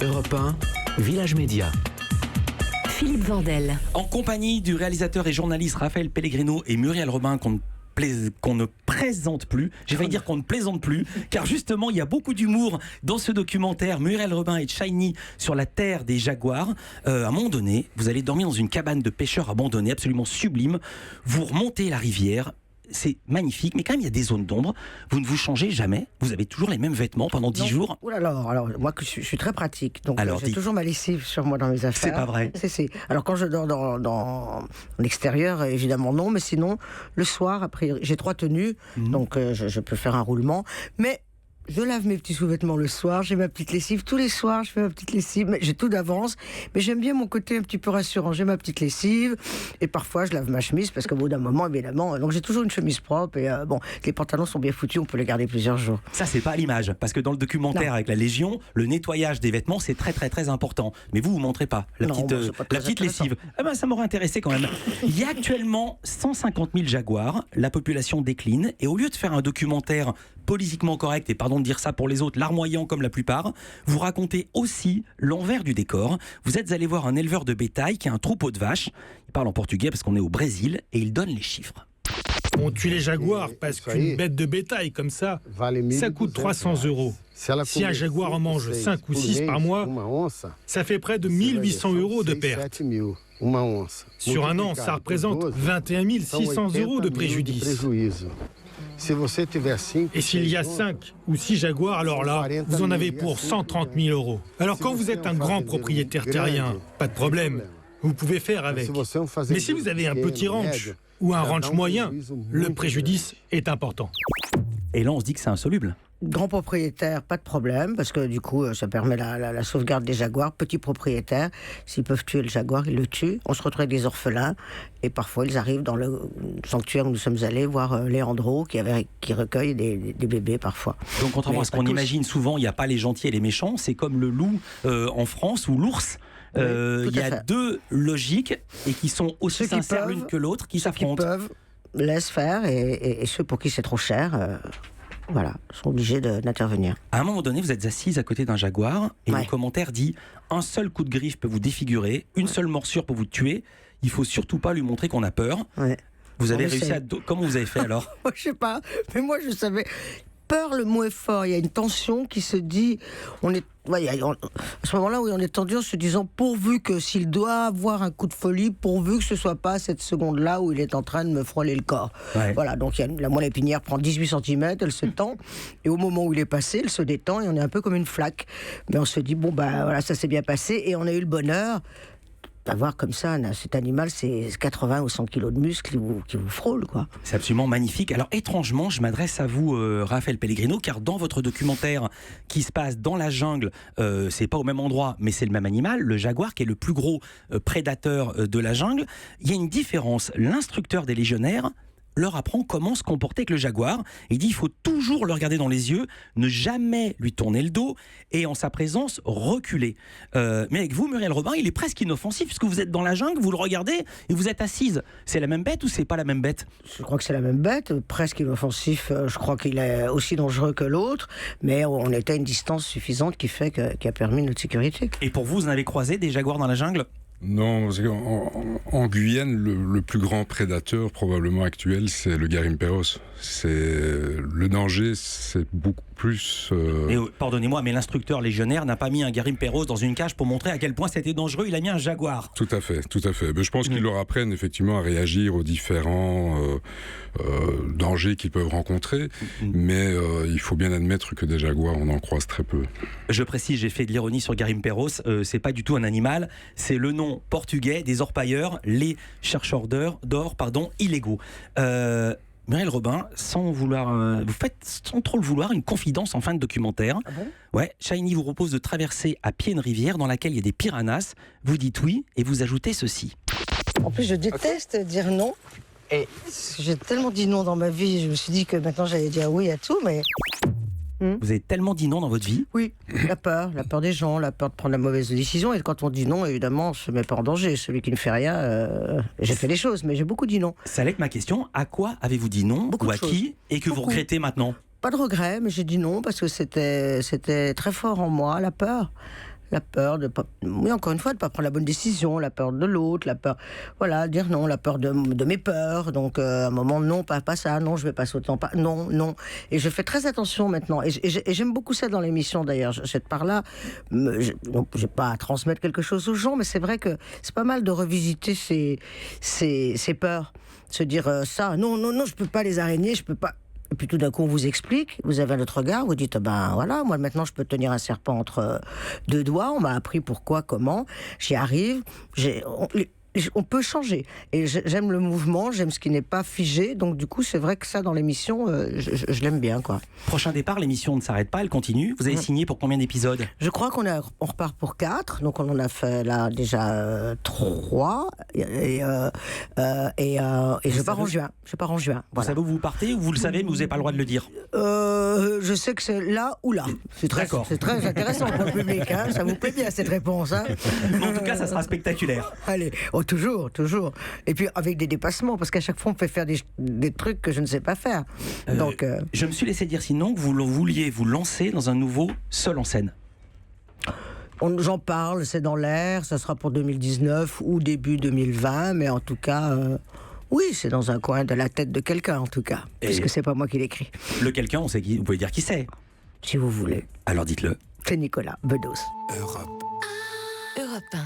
Europe 1, Village Média. Philippe Vandel. En compagnie du réalisateur et journaliste Raphaël Pellegrino et Muriel Robin qu'on ne présente plus, j'ai failli dire qu'on ne plaisante plus, car justement il y a beaucoup d'humour dans ce documentaire Muriel Robin et Shiny sur la terre des jaguars. À un moment donné, vous allez dormir dans une cabane de pêcheurs abandonnée, absolument sublime, vous remontez la rivière, c'est magnifique, mais quand même il y a des zones d'ombre, vous ne vous changez jamais, vous avez toujours les mêmes vêtements pendant 10 jours. Ouh là là, alors moi je suis très pratique, donc Alors, j'ai toujours ma lessive sur moi dans mes affaires. C'est pas vrai. Alors quand je dors dans l'extérieur, évidemment non, mais sinon le soir, après j'ai 3 tenues, donc je peux faire un roulement, mais je lave mes petits sous-vêtements le soir, j'ai ma petite lessive. Tous les soirs, je fais ma petite lessive. J'ai tout d'avance, mais j'aime bien mon côté un petit peu rassurant. J'ai ma petite lessive, et parfois, je lave ma chemise, parce qu'au bout d'un moment, évidemment... Donc, j'ai toujours une chemise propre, et les pantalons sont bien foutus, on peut les garder plusieurs jours. Ça, c'est pas à l'image, parce que dans le documentaire avec la Légion, le nettoyage des vêtements, c'est très, très, très important. Mais vous montrez pas la petite lessive. Ça m'aurait intéressé quand même. Il y a actuellement 150 000 jaguars, la population décline, et au lieu de faire un documentaire politiquement correct, et pardon de dire ça pour les autres, larmoyant comme la plupart, vous racontez aussi l'envers du décor. Vous êtes allé voir un éleveur de bétail qui a un troupeau de vaches. Il parle en portugais parce qu'on est au Brésil et il donne les chiffres. On tue les jaguars parce qu'une bête de bétail comme ça coûte 300 €. Si un jaguar en mange 5 ou 6 par mois, ça fait près de 1 800 € de perte. Sur un an, ça représente 21 600 € de préjudice. Et s'il y a 5 ou 6 jaguars, alors là, vous en avez pour 130 000 €. Alors quand vous êtes un grand propriétaire terrien, pas de problème, vous pouvez faire avec. Mais si vous avez un petit ranch ou un ranch moyen, le préjudice est important. Et là, on se dit que c'est insoluble. Grand propriétaire, pas de problème, parce que du coup, ça permet la sauvegarde des jaguars. Petit propriétaire, s'ils peuvent tuer le jaguar, ils le tuent. On se retrouve avec des orphelins, et parfois ils arrivent dans le sanctuaire où nous sommes allés voir Léandro, qui recueille des bébés parfois. Donc contrairement à ce qu'on imagine souvent, il n'y a pas les gentils et les méchants, c'est comme le loup en France ou l'ours. Il y a deux logiques, et qui sont aussi sincères l'une que l'autre, qui s'affrontent. Ceux qui peuvent, laissent faire, et ceux pour qui c'est trop cher... sont obligés d'intervenir. À un moment donné, vous êtes assise à côté d'un jaguar et le commentaire dit « Un seul coup de griffe peut vous défigurer, une seule morsure peut vous tuer, il faut surtout pas lui montrer qu'on a peur. » Vous avez réussi à... Comment vous avez fait alors? Je sais pas, mais moi je savais... Peur, le mot est fort, il y a une tension qui se dit... à ce moment-là, on est tendu en se disant, pourvu que s'il doit avoir un coup de folie, pourvu que ce soit pas cette seconde-là où il est en train de me frôler le corps. Voilà, donc la moelle épinière prend 18 cm, elle se tend, et au moment où il est passé, elle se détend, et on est un peu comme une flaque. Mais on se dit, voilà, ça s'est bien passé, et on a eu le bonheur d'avoir comme ça, cet animal, c'est 80 ou 100 kilos de muscles qui vous frôlent, quoi. C'est absolument magnifique. Alors étrangement, je m'adresse à vous, Raphaël Pellegrino, car dans votre documentaire qui se passe dans la jungle, c'est pas au même endroit, mais c'est le même animal, le jaguar, qui est le plus gros prédateur de la jungle. Il y a une différence. L'instructeur des légionnaires leur apprend comment se comporter avec le jaguar. Il dit il faut toujours le regarder dans les yeux, ne jamais lui tourner le dos et en sa présence reculer. Mais avec vous, Muriel Robin, il est presque inoffensif puisque vous êtes dans la jungle, vous le regardez et vous êtes assise. C'est la même bête ou c'est pas la même bête? Je crois que c'est la même bête, presque inoffensif. Je crois qu'il est aussi dangereux que l'autre, mais on était à une distance suffisante qui a permis notre sécurité. Et pour vous en avez croisé des jaguars dans la jungle? Non, en Guyane, le plus grand prédateur probablement actuel, c'est le garimperos. Le danger, c'est beaucoup plus... Et pardonnez-moi, mais l'instructeur légionnaire n'a pas mis un garimperos dans une cage pour montrer à quel point c'était dangereux, il a mis un jaguar. Tout à fait. Mais je pense qu'ils leur apprennent effectivement à réagir aux différents dangers qu'ils peuvent rencontrer, mais il faut bien admettre que des jaguars, on en croise très peu. Je précise, j'ai fait de l'ironie sur garimperos, c'est pas du tout un animal, c'est le nom portugais des orpailleurs, les chercheurs d'or, illégaux. Muriel Robin, vous faites sans trop le vouloir une confidence en fin de documentaire. Ah bon? Ouais, Shiny vous propose de traverser à pied une rivière dans laquelle il y a des piranhas. Vous dites oui et vous ajoutez ceci. En plus, je déteste dire non. Et j'ai tellement dit non dans ma vie, je me suis dit que maintenant j'allais dire oui à tout, mais... Vous avez tellement dit non dans votre vie? Oui, la peur des gens, la peur de prendre la mauvaise décision. Et quand on dit non, évidemment, on ne se met pas en danger. Celui qui ne fait rien, j'ai fait les choses, mais j'ai beaucoup dit non. Ça allait être ma question. À quoi avez-vous dit non? Beaucoup ou à de choses. Qui? Et que vous regrettez maintenant? Pas de regret, mais j'ai dit non parce que c'était très fort en moi, la peur. La peur de pas, oui, encore une fois, de pas prendre la bonne décision, la peur de l'autre, la peur, voilà, dire non, la peur de mes peurs. Donc, à un moment, non, pas ça, non, je vais pas sauter en pas, non. Et je fais très attention maintenant. Et j'aime beaucoup ça dans l'émission, d'ailleurs. Cette part-là, j'ai pas à transmettre quelque chose aux gens, mais c'est vrai que c'est pas mal de revisiter ces peurs. Se dire ça, non, je peux pas les araignées, je peux pas. Et puis tout d'un coup, on vous explique, vous avez un autre regard, vous dites, ben voilà, moi maintenant je peux tenir un serpent entre deux doigts, on m'a appris pourquoi, comment, j'y arrive, on peut changer. Et j'aime le mouvement, j'aime ce qui n'est pas figé, donc du coup, c'est vrai que ça, dans l'émission, je l'aime bien, quoi. Prochain départ, l'émission ne s'arrête pas, elle continue. Vous avez signé pour combien d'épisodes ? Je crois qu'on repart pour 4, donc on en a fait là déjà 3, et je pars en juin. Voilà. Vous savez où vous partez, ou vous le savez, mais vous n'avez pas le droit de le dire ? Je sais que c'est là ou là. C'est très intéressant pour le public, hein. Ça vous plaît bien cette réponse, hein. Mais en tout cas, ça sera spectaculaire. Allez, toujours. Et puis avec des dépassements, parce qu'à chaque fois on peut faire des trucs que je ne sais pas faire. Donc, je me suis laissé dire sinon que vous vouliez vous lancer dans un nouveau seul en scène. J'en parle, c'est dans l'air, ça sera pour 2019 ou début 2020, mais en tout cas, oui, c'est dans un coin de la tête de quelqu'un en tout cas, puisque c'est pas moi qui l'écris. Le quelqu'un, on sait qui, vous pouvez dire qui c'est. Si vous voulez. Alors dites-le. C'est Nicolas Bedos. Europe 1.